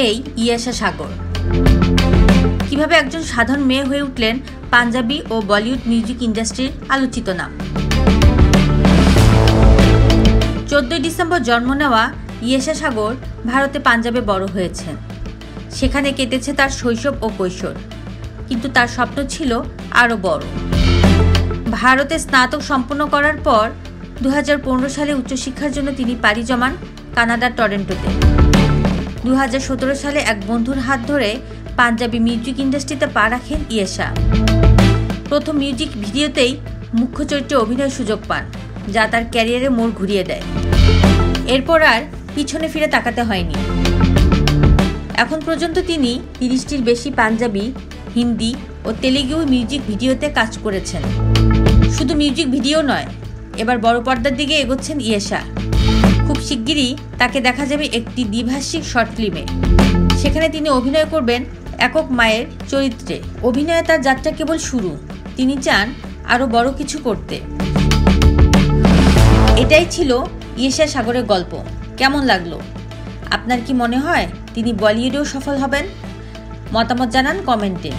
এই ইয়াশা সাগর কিভাবে একজন সাধারণ মেয়ে হয়ে উঠলেন পাঞ্জাবি ও বলিউড মিউজিক ইন্ডাস্ট্রির আলোচিত নাম। 14 ডিসেম্বর জন্ম নেওয়া ইয়াশা সাগর ভারতে পাঞ্জাবে বড় হয়েছেন। সেখানে কেটেছে তার শৈশব ও কৈশোর, কিন্তু তার স্বপ্ন ছিল আরও বড়। ভারতে স্নাতক সম্পন্ন করার পর 2015 সালে উচ্চশিক্ষার জন্য তিনি পাড়ি জমান কানাডার টরন্টোতে। 2017 সালে এক বন্ধুর হাত ধরে পাঞ্জাবি মিউজিক ইন্ডাস্ট্রিতে পা রাখেন ইয়াশা। প্রথম মিউজিক ভিডিওতেই মুখ্য চরিত্রে অভিনয়ের সুযোগ পান, যা তার ক্যারিয়ারে মোড় ঘুরিয়ে দেয়। এরপর আর পিছনে ফিরে তাকাতে হয়নি। এখন পর্যন্ত তিনি 30টির বেশি পাঞ্জাবি, হিন্দি ও তেলুগু মিউজিক ভিডিওতে কাজ করেছেন। শুধু মিউজিক ভিডিও নয়, এবার বড় পর্দার দিকে এগোচ্ছেন ইয়াশা। খুব শিগগিরই তাকে দেখা যাবে একটি দ্বিভাষিক শর্ট ফিল্মে। সেখানে তিনি অভিনয় করবেন একক মায়ের চরিত্রে। অভিনয়ে তার যাত্রা কেবল শুরু, তিনি চান আরও বড় কিছু করতে। এটাই ছিল ইয়াশা সাগরের গল্প। কেমন লাগলো? আপনার কি মনে হয় তিনি বলিউডেও সফল হবেন? মতামত জানান কমেন্টে।